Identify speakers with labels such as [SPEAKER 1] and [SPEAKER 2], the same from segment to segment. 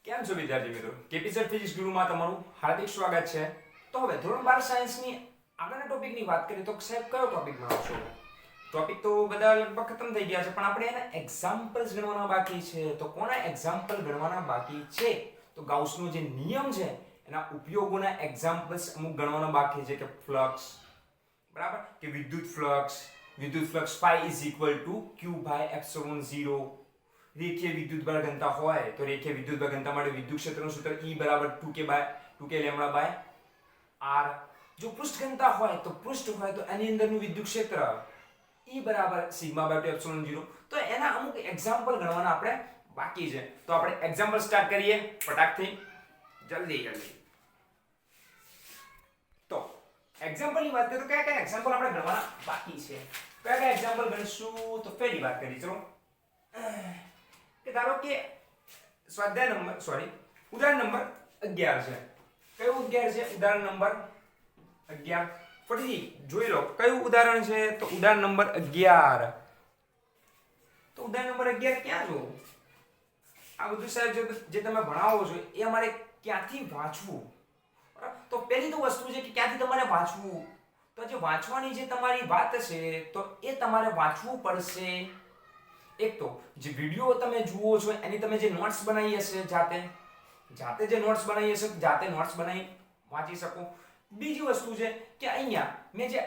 [SPEAKER 1] કેમ છો વિદ્યાર્થી મિત્રો? કેપીસેટ ફિઝિક્સ ગુરુમાં તમારું હાર્દિક સ્વાગત છે. તો હવે ધોરણ 12 સાયન્સની આગળના ટોપિકની વાત કરીએ તો સાહેબ કયો ટોપિક ભણાવશો? ટોપિક તો બધા લગભગ ખતમ થઈ ગયા છે, પણ આપણે એના એક્ઝામ્પલ્સ ગણવાના બાકી છે. તો કોના એક્ઝામ્પલ ગણવાના બાકી છે? તો ગાઉસનો જે નિયમ છે એના ઉપયોગોના એક્ઝામ્પલ્સ અમુક ગણવાના બાકી છે, કે ફ્લક્સ, બરાબર, કે વિદ્યુત flux phi is equal to q by epsilon 0. રેખીય વિદ્યુતભાર ઘનતા હોય તો રેખીય વિદ્યુતભાર ઘનતા માટે વિદ્યુત ક્ષેત્રનું સૂત્ર E બરાબર 2k લેમ્બડા બાય r. જો પૃષ્ઠ ઘનતા હોય તો એની અંદરનું વિદ્યુત ક્ષેત્ર E બરાબર સિગ્મા બાય 2 એપ્સિલોન 0. તો એના અમુક એક્ઝામ્પલ ગણવાના આપણે બાકી છે. તો આપણે એક્ઝામ્પલ સ્ટાર્ટ કરીએ ફટાકથી, જલ્દી. તો એક્ઝામ્પલની વાત કરીએ તો કયા એક્ઝામ્પલ આપણે ગણવાના બાકી છે? કયા એક્ઝામ્પલ ગણશું? તો પહેલી વાત કરીએ, ચલો, કે ધારો કે ઉદાહરણ નંબર 11 છે. કયું 11 છે? ઉદાહરણ નંબર 11. ફરીથી જોઈ લો કયું ઉદાહરણ છે. તો ઉદાહરણ નંબર 11. તો ઉદાહરણ નંબર 11 ક્યાં જો? આ બધું સાહેબ જે તમે ભણાવો છો એ અમારે ક્યાંથી વાંચવું? બરાબર, તો પહેલી તો વસ્તુ છે કે ક્યાંથી તમારે વાંચવું. તો જે વાંચવાની જે તમારી વાત છે તો એ તમારે વાંચવું પડશે. એક તો જે વિડિયો તમે જુઓ છો એની તમે જે નોટ્સ બનાવી હશે જાતે જે નોટ્સ બનાવી હશે જાતે નોટ્સ બનાવી વાંચી શકો. બીજી વસ્તુ છે કે અહીંયા મેં જે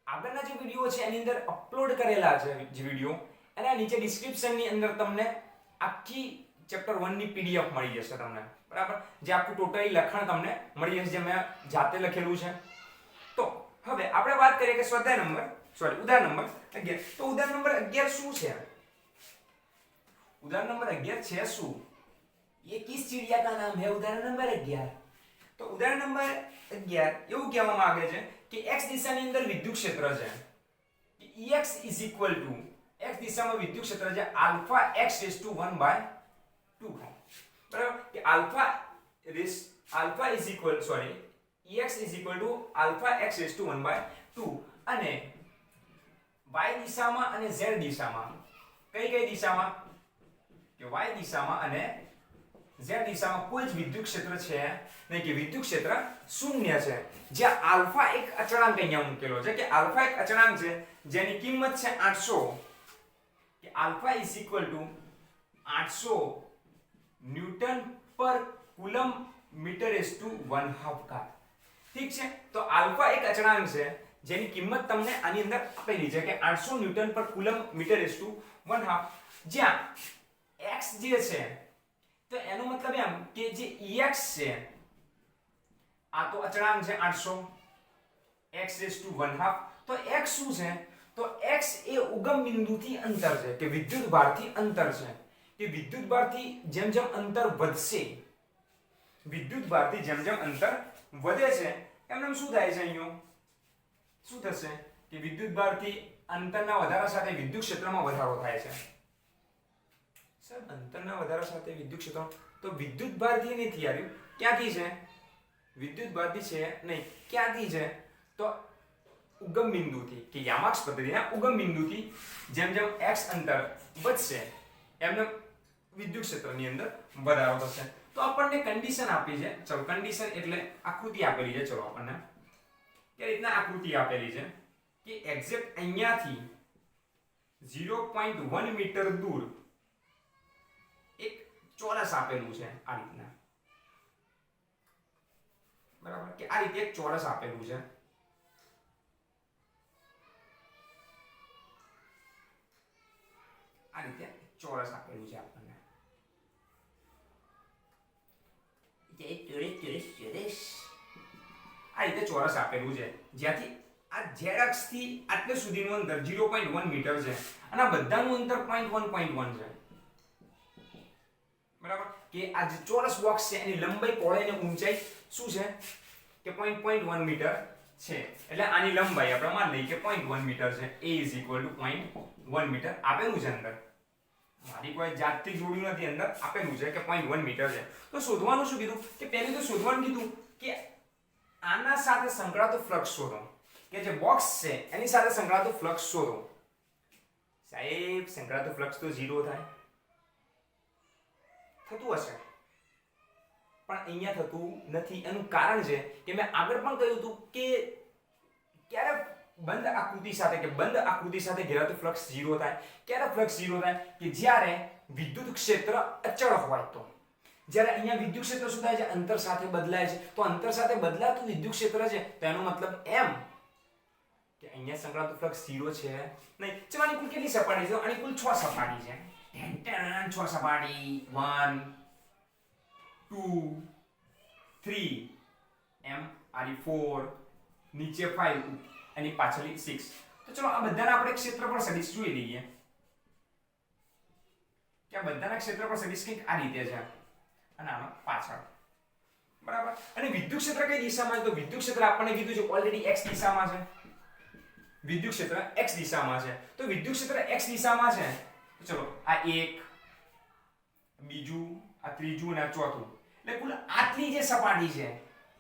[SPEAKER 1] આગળના જે વિડિયો છે એની અંદર અપલોડ કરેલા છે જે વિડિયો, એના નીચે ડિસ્ક્રિપ્શનની અંદર તમને આખી ચેપ્ટર 1 ની પીડીએફ મળી જશે તમને, બરાબર, જે આખું ટોટલી લખાણ તમને મળી જશે જે મેં જાતે લખેલું છે. તો હવે આપણે વાત કરીએ કે ઉદાહરણ નંબર 11. તો ઉદાહરણ નંબર 11 શું છે? उदाहरण नंबर 11 છે શું? ये किस चिड़िया का नाम है? उदाहरण नंबर 11. તો ઉદાહરણ નંબર 11 એવું કહેવામાં આવે છે કે x દિશાની અંદર વિદ્યુત ક્ષેત્ર છે કે Ex is equal to x દિશામાં વિદ્યુત ક્ષેત્ર છે alpha x raised to 1 by 2. બરાબર, કે alpha is equal Ex is equal to alpha x raised to 1 by 2. અને y દિશામાં અને z દિશામાં કઈ દિશામાં? કે y દિશામાં અને z દિશામાં કોઈ જ વિદ્યુત ક્ષેત્ર છે નહીં, કે વિદ્યુત ક્ષેત્ર શૂન્ય છે. જ્યાં આલ્ફા એક અચળાંક અહીંયા મૂકેલો છે, કે આલ્ફા એક અચળાંક છે જેની કિંમત છે 800, કે alpha is equal to 800 newton per coulomb metre is to 1/2 કાર. ઠીક છે, તો આલ્ફા એક અચળાંક છે જેની કિંમત તમને આની અંદર આપેલી છે કે 800 newton per coulomb metre is to 1/2. જ્યાં x જે છે તો એનો મતલબ એમ કે જે ex છે આ તો અચળાંક છે 800, x raised to 1/2. તો x શું છે? તો x એ ઉગમ બિંદુથી અંતર છે, કે વિદ્યુત ભારથી અંતર છે. કે વિદ્યુત ભારથી જેમ અંતર વધશે, વિદ્યુત ભારથી જેમ અંતર વધે છે એમ શું થાય છે? અહીંયા શું થશે કે વિદ્યુત ભારથી અંતરના વધારા સાથે વિદ્યુત ક્ષેત્રમાં વધારો થાય છે. સાહેબ, અંતરના વધારા સાથે વિદ્યુત ક્ષેત્ર તો વિદ્યુત ભારથી નથી આવ્યું, ક્યાંથી છે? વિદ્યુત ભારથી છે નહીં, ક્યાંથી છે? તો ઉગમ બિંદુથી, કે યામાક્ષ પદ્ધતિના ઉગમ બિંદુથી જેમ x અંતર વધશે એમ વિદ્યુત ક્ષેત્રની અંદર વધારો થશે. તો આપણને કન્ડિશન આપી છે, ચલો કન્ડિશન એટલે આકૃતિ આપેલી છે. ચલો આપણને કે રીતના આકૃતિ આપેલી છે કે એક્ઝેક્ટ અહીંયાથી 0.1 મીટર દૂર એક ચોરસ આપેલું છે આ રીતના, બરાબર, કે આ રીતે એક ચોરસ આપેલું છે. આ રીતે ચોરસ આપેલું છે આપણને, આ રીતે ચોરસ આપેલું છે જ્યાંથી આ z અક્ષ થી આટલે સુધીનું અંતર 0.1 મીટર છે અને આ બધાનું અંતર 0.1 છે. બરાબર, કે આ જે ચોરસ બોક્સ છે એની લંબાઈ, પહોળાઈ અને ઊંચાઈ શું છે? કે 0.1 મીટર છે. એટલે આની લંબાઈ આપણે માની લઈએ કે 0.1 મીટર છે. a is equal to 0.1 metre આપેલું છે અંદર, મારી કોઈ જાતથી જોડ્યું નથી, અંદર આપેલું છે કે 0.1 મીટર છે. તો શોધવાનું શું કીધું? કે પહેલું તો શોધવાનું કીધું કે આના સાથે સંકળાતો ફ્લક્સ શોધો, કે જે બોક્સ છે એની સાથે સંકળાતો ફ્લક્સ શોધો. સાહેબ, સંકળાતો ફ્લક્સ તો 0 થાય, થતું હશે પણ અહીંયા થતું નથી. એનું કારણ છે કે મેં આગળ પણ કહ્યું હતું કે ક્યારે બંધ આકૃતિ સાથે ઘેરાતું ફ્લક્સ 0 થાય. ક્યારે ફ્લક્સ 0 થાય? કે જ્યારે વિદ્યુત ક્ષેત્ર અચળ હોય તો. જ્યારે અહીંયા વિદ્યુત ક્ષેત્ર શું થાય છે? અંતર સાથે બદલાય છે. તો અંતર સાથે બદલાતું વિદ્યુત ક્ષેત્ર છે તો એનો મતલબ એમ કે અહીંયા સંકળાતું ફ્લક્સ 0 છે નહીં. ચલો આની કુલ કેટલી સપાટી છે? આની કુલ 6 સપાટી છે. 6 સપાટી 1 2 3 એમ આરી 4 નીચે 5 અને પાછળની 6. તો ચલો આ બધાના આપણે ક્ષેત્રફળ સદિશ જોઈ લઈએ કે આ બધાના ક્ષેત્રફળ સદિશ કંઈક આ રીતે છે અને આનો પાછળ. બરાબર. અને વિદ્યુત ક્ષેત્ર કઈ દિશામાં છે? તો વિદ્યુત ક્ષેત્ર આપણને કીધું છે ઓલરેડી x દિશામાં છે. વિદ્યુત ક્ષેત્ર x દિશામાં છે. તો વિદ્યુત ક્ષેત્ર x દિશામાં છે તો ચલો આ એક, બીજું, આ ત્રીજું અને આ ચોથું, એટલે કુલ આટલી જે સપાટી છે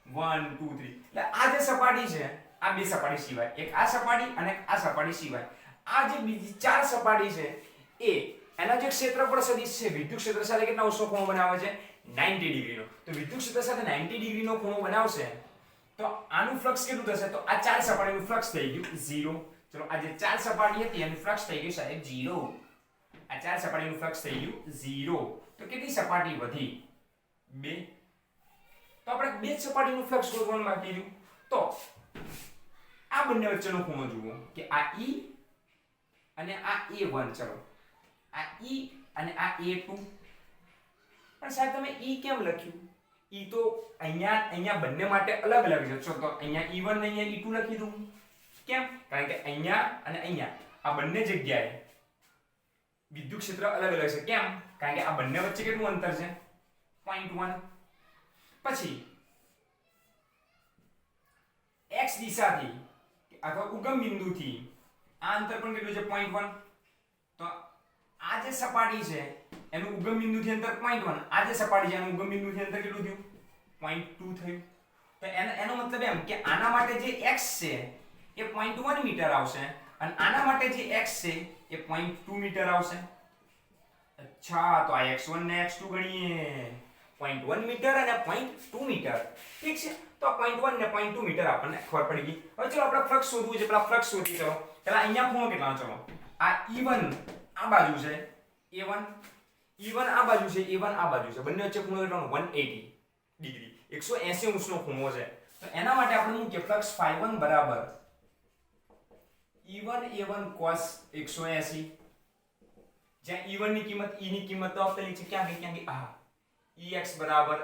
[SPEAKER 1] 1 2 3, એટલે આ જે સપાટી છે આ બે સપાટી સિવાય, એક આ સપાટી અને આ સપાટી સિવાય આ જે બીજી ચાર સપાટી છે એ એના જે ક્ષેત્રફળ સદિશ છે વિદ્યુત ક્ષેત્ર સાથે કેટલા અંશનો ખૂણો બનાવે છે? 90 ડિગ્રીનો. તો વિદ્યુત ક્ષેત્ર સાથે 90 ડિગ્રીનો ખૂણો બનાવશે તો આનું ફ્લક્સ કેટલું થશે? તો આ ચાર સપાટીનું ફ્લક્સ થઈ ગયું 0. ચલો આ જે ચાર સપાટી હતી એનું ફ્લક્સ થઈ ગયું સાહેબ 0. આ ચાર સપાટીનું ફ્લક્સ થઈ ગયું 0. તો કેટલી સપાટી વધી? 2. તો આપણે બે સપાટીનું ફ્લક્સ શોધવાનું બાકી રહ્યું. તો આ બંને વચ્ચેનો ખૂણો જુઓ કે આ E અને આ A1. ચલો આ E અને આ A2. પણ સાહેબ તમે E કેમ લખ્યું? E તો અહીંયા બંને માટે અલગ અલગ છે. તો અહીંયા E1 ને અહીંયા E2 લખી દઉં. કેમ? કારણ કે અહીંયા અને અહીંયા આ બંને જગ્યાએ વિદ્યુત ક્ષેત્ર અલગ અલગ છે. કેમ? કારણ કે આ બંને વચ્ચે કેટલું અંતર છે? 0.1. પછી x દિશાથી અથવા ઉગમ બિંદુથી આ અંતર પણ કેટલું છે? 0.1. તો આ જે સપાટી છે એનું ઉગમ બિંદુથી અંતર 0.1, આ જે સપાટી છે એનું ઉગમ બિંદુથી અંતર કેટલું થયું? 0.2 થયું. તો એનો મતલબ એમ કે આના માટે જે x છે એ 0.1 મીટર આવશે અને આના માટે જે x છે એ 0.2 મીટર આવશે. અચ્છા, તો આ x1 ને x2 ગણીએ 0.1 મીટર અને 0.2 મીટર. ઠીક છે. તો 0.1 ને 0.2 મીટર આપણને ખબર પડી ગઈ. હવે ચલો આપણે ફ્લક્સ શોધવું છે. પેલા ફ્લક્સ શોધી. ચલો પેલા અહીંયા ખૂણો કેટલાનો? ચલો આ E1 આ બાજુ છે A1, E1 આ બાજુ છે A1 આ બાજુ છે. બંને વચ્ચે ખૂણો કેટલાનો? 180 ડિગ્રી, 180 અંશનો ખૂણો છે. તો એના માટે આપણે મૂકીએ ફ્લક્સ ∅1 બરાબર E1 A1 cos 180. જ્યાં E1 ની કિંમત E ની કિંમત તો આપેલી છે. ક્યાં ગઈ? આ EX બરાબર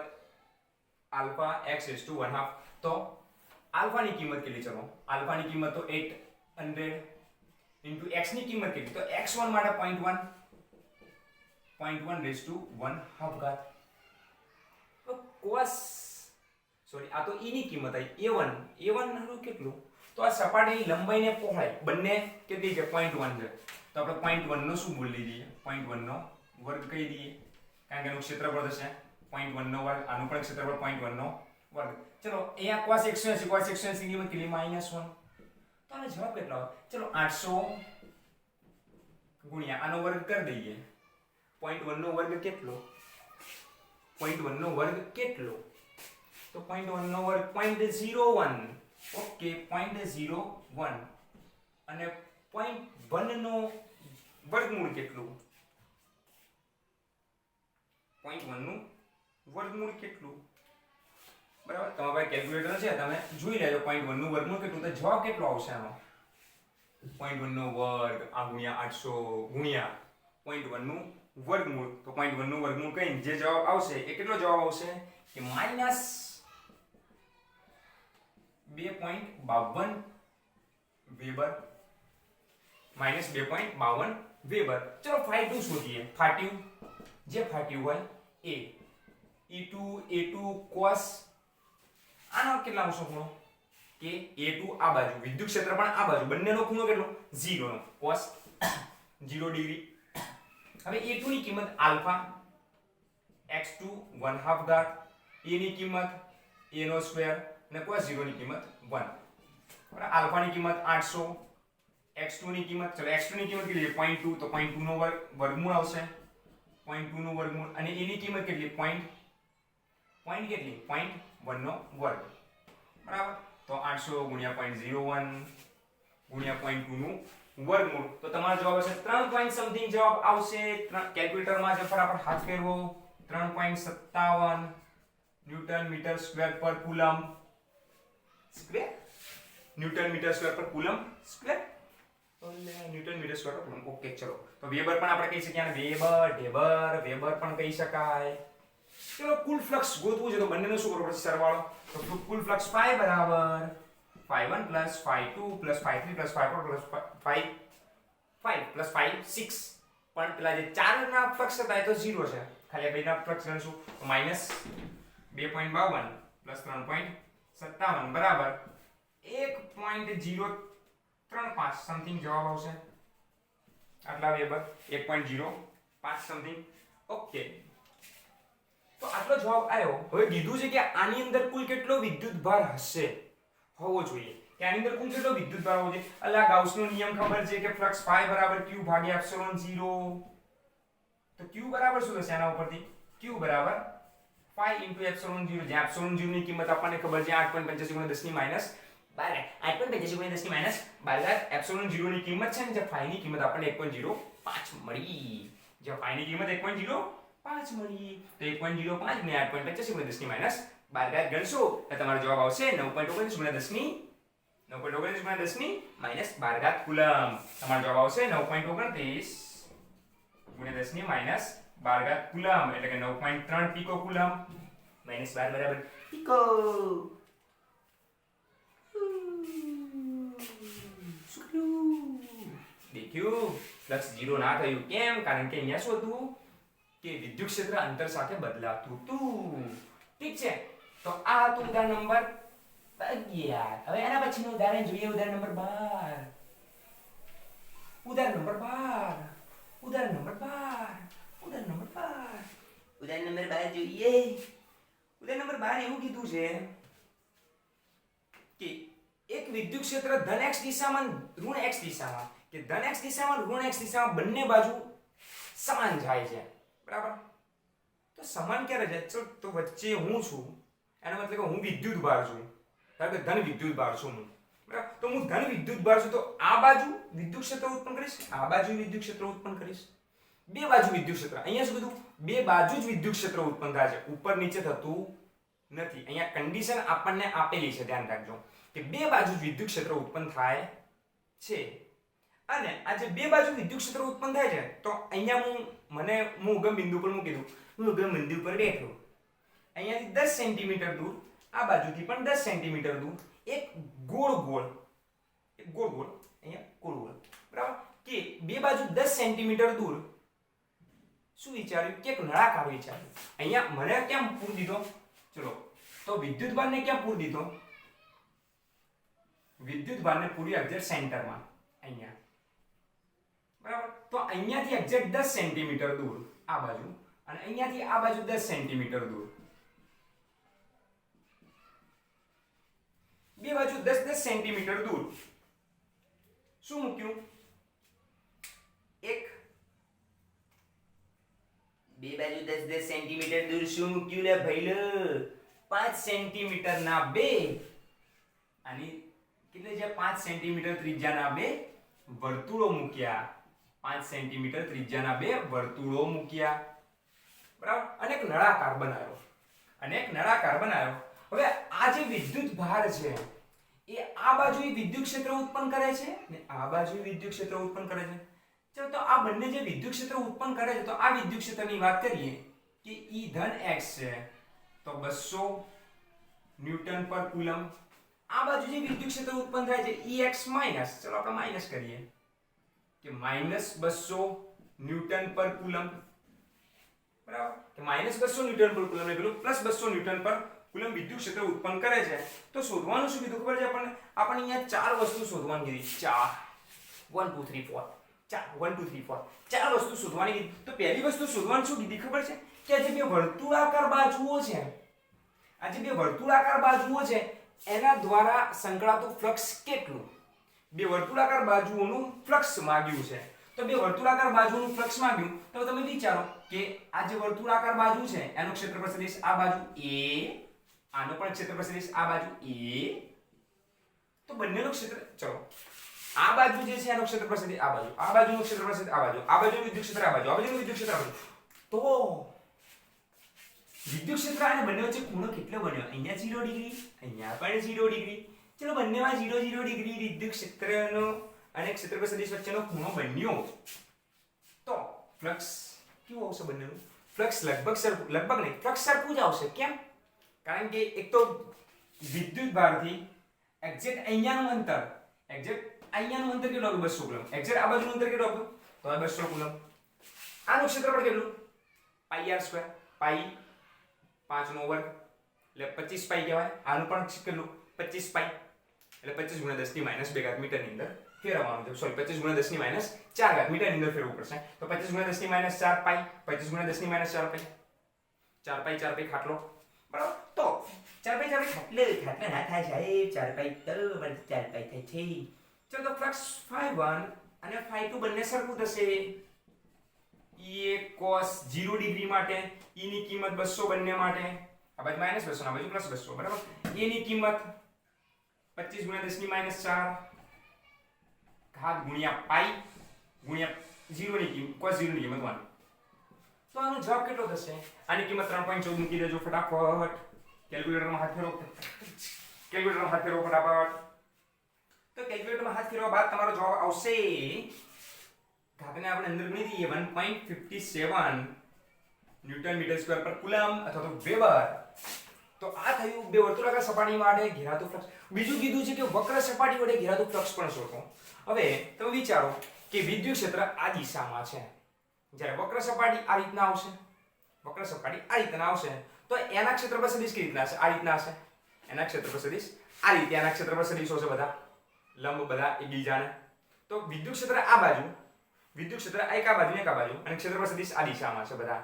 [SPEAKER 1] આલ્ફા x is to 1/2. તો આલ્ફા ની કિંમત કેટલી? ચલો આલ્ફા ની કિંમત તો 800 into x ની કિંમત કેટલી? તો x1 માટે 0.1 raised to 1/2 ઘાત. તો cos સોરી આ તો E ની કિંમત આવી A1 નું કેટલું? તો આ સપાટીની લંબાઈ ને પહોળાઈ બંને કેટલી છે? 0.1 છે. તો આપણે 0.1 નો શું બોલી દઈએ? 0.1 નો વર્ગ કહી દઈએ કારણ કે એનું ક્ષેત્રફળ થશે 0.1 નો વર્ગ. આનું પણ ક્ષેત્રફળ 0.1 નો વર્ગ. ચલો અહીંયા cos 180 ની કિંમત કેટલી? -1. તો આનો જવાબ કેટલો આવે? ચલો 800 ગુણ્યા આનો વર્ગ કરી દઈએ. 0.1 નો વર્ગ કેટલો? 0.1 નો વર્ગ કેટલો? તો 0.1 નો વર્ગ 0.01. ઓકે 0.01 અને 0.1 નો વર્ગમૂળ કેટલું? 0.1 નું વર્ગમૂળ કેટલું? બરાબર. તમારા પાસે કેલ્ક્યુલેટર છે તમે જોઈ લેજો 0.1 નું વર્ગમૂળ કેટલું. તો જવાબ કેટલો આવશે આનો? 0.1 નો વર્ગ આ ગુણ્યા 800 ગુણ્યા 0.1 નું વર્ગમૂળ. તો 0.1 નું વર્ગમૂળ કહીને જે જવાબ આવશે એ કેટલો જવાબ આવશે? કે -2.52 વેબર. -2.52 વેબર. ચલો ∅2 શોધીએ. ફાટ્યું જે ફાટ્યું હોય એ E2 A2 cos આનો કેટલા અંશનો ખૂણો? કે A2 આ બાજુ વિદ્યુત ક્ષેત્ર પણ આ બાજુ બંનેનો ખૂણો કેટલો? 0 નો cos 0 ડિગ્રી. હવે A2 ની કિંમત આલ્ફા x2 1/2 ઘાત, A ની કિંમત A નો સ્ક્વેર અને cos 0 ની કિંમત 1. બરાબર. આલ્ફા ની કિંમત 800, x2 ની કિંમત ચલો x2 ની કિંમત કેટલી છે? 0.2. તો 0.2 નો વર્ગમૂળ આવશે 0.2 નું વર્ગમૂળ અને A ની કિંમત કેટલી? પોઈન્ટ કેટલી 0.1 નો વર્ગ બરાબર તો 800 ગુણ્યા 0.01 ગુણ્યા 0.2 નું વર્ગમૂળ તો તમારો જવાબ હશે 3 પોઈન્ટ સમથિંગ જવાબ આવશે કેલ્ક્યુલેટરમાં જે ફટાફટ હાથ ફેરવો 3.57 newton metre square per coulomb square newton metre square per coulomb square newton metre square per coulomb okay ચલો તો વેબર પણ આપણે કહી શકીએ અને વેબર પણ કહી શકાય ચલો કુલ ફ્લક્સ ગોતવું છે તો બંનેનો શું કરવો પડશે સરવાળો તો કુલ ફ્લક્સ phi બરાબર phi1 plus phi2 plus phi3 plus phi4 plus phi5 plus phi6 પણ પેલા જે ચાર ના ફ્લક્સ હતા એ તો 0 છે ખાલી બે ના ફ્લક્સ ગણશું તો -2.52 plus 3.57 બરાબર 1.035 સમથિંગ જવાબ આવશે આટલા વેબર 1.05 સમથિંગ ઓકે તો આટલો જવાબ આવ્યો હવે કીધું છે કે આની અંદર કુલ કેટલો વિદ્યુત ભાર હશે હોવો જોઈએ કે આની અંદર કુલ કેટલો વિદ્યુત ભાર હોવો જોઈએ અલા ગાઉસનો નિયમ ખબર છે કે ફ્લક્સ phi બરાબર q ભાગ્યા એપ્સિલોન 0 તો q બરાબર શું થશે આના ઉપરથી q બરાબર phi * એપ્સિલોન 0 જ્યાં એપ્સિલોન 0 ની કિંમત આપણને ખબર છે 8.85 * 10 ની -12 8.85 * 10 ની -12 એપ્સિલોન 0 ની કિંમત છે ને જે phi ની કિંમત આપણને 1.05 મળી જે phi ની કિંમત 1.05 મળી તો 1.05 ને 8.85 * 10 ની -12 ગણશો તો તમારો જવાબ આવશે 9.19 * 10 ની 9.19 * 10 ની -12 કુલમ તમારો જવાબ આવશે 9.29 * 10 ની -12 કુલમ એટલે કે 9.3 પીકો કુલમ -12 બરાબર પીકો દેખ્યું ફ્લક્સ 0 ના થયું કેમ કારણ કે અહીંયા શું હતું કે વિદ્યુત ક્ષેત્ર અંતર સાથે બદલાતું હતું ઠીક છે તો આ હતું ઉદાહરણ નંબર 11 હવે એના પછીનું ઉદાહરણ જોઈએ ઉદાહરણ નંબર 12 ઉદાહરણ નંબર 12 જોઈએ ઉદાહરણ નંબર 12 એવું કીધું છે કે એક વિદ્યુત ક્ષેત્ર ધન x દિશામાં ઋણ x દિશામાં કે ધન x દિશામાં ઋણ x દિશામાં બંને બાજુ સમાન જાય છે બરાબર તો સમાન ક્યારે જાય ચલો તો વચ્ચે હું છું એનો મતલબ કે હું વિદ્યુત ભાર છું કારણ કે ધન વિદ્યુત ભાર છું હું બરાબર તો હું ધન વિદ્યુત ભાર છું તો આ બાજુ વિદ્યુત ક્ષેત્ર ઉત્પન્ન કરીશ આ બાજુ વિદ્યુત ક્ષેત્ર ઉત્પન્ન કરીશ બે બાજુ વિદ્યુત ક્ષેત્ર અહીંયા શું કીધું બે બાજુ જ વિદ્યુત ક્ષેત્ર ઉત્પન્ન થાય છે ઉપર નીચે થતું નથી અહીંયા કન્ડિશન આપણને આપેલી છે ધ્યાન રાખજો કે બે બાજુ જ વિદ્યુત ક્ષેત્ર ઉત્પન્ન થાય છે અને આ જે બે બાજુ વિદ્યુત ક્ષેત્ર ઉત્પન્ન થાય છે તો અહીંયા હું ઉગમ બિંદુ પર મૂકી દઉં હું ઉગમ બિંદુ પર બેઠો અહીંયાથી 10 સેન્ટીમીટર દૂર આ બાજુથી પણ 10 સેન્ટીમીટર દૂર એક ગોળ અહીંયા ગોળ બરાબર કે બે બાજુ 10 સેન્ટીમીટર દૂર શું વિચાર્યું કે એક નળાકાર વિચાર્યું અહીંયા મને કેમ પૂર દીધો ચલો તો વિદ્યુત ભારને ક્યાં પૂર દીધો વિદ્યુત ભારને પૂરી એક્ઝેક્ટ સેન્ટરમાં અહીંયા બરાબર તો અહીંયાથી એક્ઝેક્ટ 10 સેન્ટીમીટર દૂર આ બાજુ અને અહીંયાથી આ બાજુ 10 સેન્ટીમીટર દૂર બે બાજુ 10 સેન્ટીમીટર દૂર શું મૂક્યું એક બે બાજુ 10 સેન્ટીમીટર દૂર શું મૂક્યું લે ભઈલો 5 સેન્ટીમીટર ના બે અને કેટલે છે 5 સેન્ટીમીટર ત્રિજ્યાના બે વર્તુળો મૂક્યા 5 સેન્ટીમીટર ત્રિજ્યાના બે વર્તુળો મૂક્યા બરાબર અને એક નળાકાર બનાવ્યો હવે આ જે વિદ્યુત ભાર છે એ આ બાજુ વિદ્યુત ક્ષેત્ર ઉત્પન્ન કરે છે ને આ બાજુ વિદ્યુત ક્ષેત્ર ઉત્પન્ન કરે છે ચલો તો આ બંને જે વિદ્યુત ક્ષેત્ર ઉત્પન્ન કરે છે તો આ વિદ્યુત ક્ષેત્રની વાત કરીએ કે E ધન x છે તો 200 ન્યૂટન પર કુલમ આ બાજુ જે વિદ્યુત ક્ષેત્ર ઉત્પન્ન થાય છે Ex માઈનસ ચલો આપણે માઈનસ કરીએ કે -200 ન્યૂટન પર કુલમ બરાબર કે -200 ન્યૂટન પર કુલમ ને પેલું +200 ન્યૂટન પર કુલમ વિદ્યુત ક્ષેત્ર ઉત્પન્ન કરે છે તો શોધવાનું શું કીધું ખબર છે આપણને અહીંયા ચાર વસ્તુ શોધવાની કીધી ચાર 1 2 3 4 ચાર વસ્તુ શોધવાની કીધી તો પહેલી વસ્તુ શોધવાની શું કીધી ખબર છે કે આ જે બે વર્તુળાકાર બાજુઓ છે એના દ્વારા સંકળાતું ફ્લક્સ કેટલું બે વર્તુળાકાર બાજુઓનું ફ્લક્સ માંગ્યું છે તો બે વર્તુળાકાર બાજુનું ફ્લક્સ માંગ્યું તો તમે વિચારો કે આ જે વર્તુળાકાર બાજુ છે એનો ક્ષેત્રફળ સદિશ આ બાજુ a, આનો પણ ક્ષેત્રફળ સદિશ આ બાજુ a, તો બંનેનો ક્ષેત્ર ચલો આ બાજુ જે છે એનો ક્ષેત્રફળ સદિશ આ બાજુ, આ બાજુનો ક્ષેત્રફળ સદિશ આ બાજુ, આ બાજુનું વિદ્યુત ક્ષેત્ર આ બાજુ, આ બાજુનું વિદ્યુત ક્ષેત્ર આ બાજુ, તો વિદ્યુત ક્ષેત્ર અને બંને વચ્ચે ખૂણો કેટલો બન્યો? અહીંયા 0 ડિગ્રી, અહીંયા પણ 0 ડિગ્રી. ચલો બંનેમાં 0 0 ડિગ્રી વિદ્યુત ક્ષેત્રનો અને ક્ષેત્રફળ સદિશ વચ્ચેનો ખૂણો બન્યો તો ફ્લક્સ કેવું આવશે બંનેનું? ફ્લક્સ લગભગ નહીં, ફ્લક્સ સરખું જ આવશે. કેમ? કારણ કે એક તો વિદ્યુત ભારથી એક્ઝેક્ટ અહીંયાનું અંતર કેટલું હતું? 200 કુલમ. એક્ઝેક્ટ આ બાજુનું અંતર કેટલું હતું? તો 200 કુલમ. આનું ક્ષેત્રફળ કેટલું? પાઈ r સ્ક્વેર, પાઈ 5 નો વર્ગ એટલે 25 પાઈ કહેવાય. આનું પણ કેટલું? 25 પાઈ એટલે 25 × 10 ની -2 ઘાત મીટરની અંદર ફેરવવાનું છે. સોરી 25 × 10 ની -4 ઘાત મીટરની અંદર ફેરવવું પડશે. તો 25 × 10 ની -4 પાઈ, 25 × 10 ની -4 પાઈ, 4 પાઈ ખાટલો, બરાબર. તો 4 પાઈ ખાટલે ના થાય સાહેબ, 4 પાઈ તો 4 પાઈ થાય છે. ચલો તો ફ્લક્સ ∅1 અને ∅2 બંને સરખું થશે. E cos 0 ડિગ્રી માટે E ની કિંમત 200 બંને માટે, આ બાજુ -200 આ બાજુ +200, બરાબર. E ની કિંમત 25 × 10 ની -4 ઘાત ગુણ્યા પાઈ ગુણ્યા 0 ની કિંમત cos 0 ની કિંમત 1. તો આનો જવાબ કેટલો થશે? આની કિંમત 3.14 મૂકી દેજો ફટાફટ. કેલ્ક્યુલેટરમાં હાથ ફેરવો ફટાફટ. તો કેલ્ક્યુલેટરમાં હાથ ફેરવા બાદ તમારો જવાબ આવશે, ઘાતને આપણે અંદર ગણી દઈએ 1.57 newton metre square per coulomb અથવા તો વેબર. તો આ થયું બે વર્તુળાકાર સપાટી વડે ઘેરાતું ફ્લક્સ. બીજું કીધું છે કે વક્ર સપાટી વડે ઘેરાતું ફ્લક્સ પણ શોધો. હવે તમે વિચારો કે વિદ્યુત ક્ષેત્ર આ દિશામાં છે, જ્યારે વક્ર સપાટી આ રીતના આવશે, તો એના ક્ષેત્રફળ સદિશ કેવી રીતના હશે? આ રીતના હશે. એના ક્ષેત્રફળ સદિશ આ રીતે, એના ક્ષેત્રફળ સદિશો છે બધા લંબ, બધા એકબીજાને. તો વિદ્યુત ક્ષેત્ર આ બાજુ, વિદ્યુત ક્ષેત્ર એક આ બાજુ એક આ બાજુ, અને ક્ષેત્રફળ સદિશ આ દિશામાં છે બધા.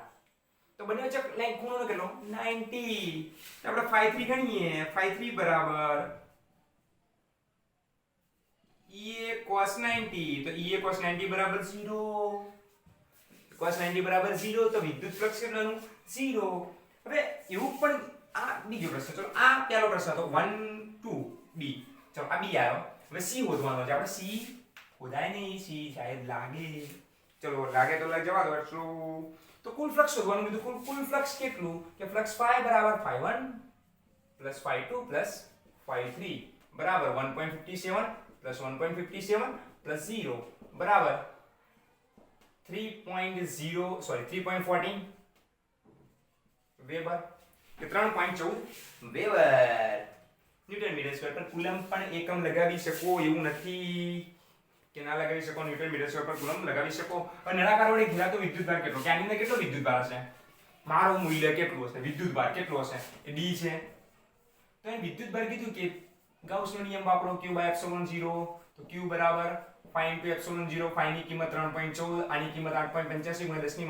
[SPEAKER 1] તો બંને વચ્ચે લાઈન ખૂણો કેટલો? 90. આપણે ∅3 ગણીએ. ∅3 બરાબર EA cos 90. તો EA cos 90 બરાબર 0. cos 90 બરાબર 0. તો વિદ્યુત ફ્લક્સ કેટલાનું? 0. હવે એવું પણ આ બીજો પ્રશ્ન. ચલો આ પહેલો પ્રશ્ન હતો 1 2 B. ચલો આ B આવ્યો. હવે C શોધવાનો છે આપણે. C ખોદાય નહીં, C શાયદ લાગે. ચલો લાગે તો જવા દો. એટલું તો કુલ ફ્લક્સ શોધવાનું કીધું. કુલ ફ્લક્સ કેટલું? કે ફ્લક્સ ∅ બરાબર ∅1 + ∅2 + ∅3 બરાબર 1.57 + 1.57 + 0 બરાબર 3.14 વેબર કે 3.14 weber newton metre square per coulomb. પણ એકમ લગાવી શકો એવું નથી કે ના લગાવી શકો. Newton metre square per coulomb લગાવી શકો. અને નળાકાર વડે ઘેરાતો વિદ્યુતભાર કેટલો? કે આની અંદર કેટલો વિદ્યુતભાર હશે? મારું મૂલ્ય કેટલું હશે? વિદ્યુતભાર કેટલો હશે? એ d છે. તો એ વિદ્યુતભાર કીધું કે ગાઉસનો નિયમ વાપરો, q / ε0. તો q બરાબર phi * ε0. phi ની કિંમત 3.14, આની કિંમત 8.85 × 10 ની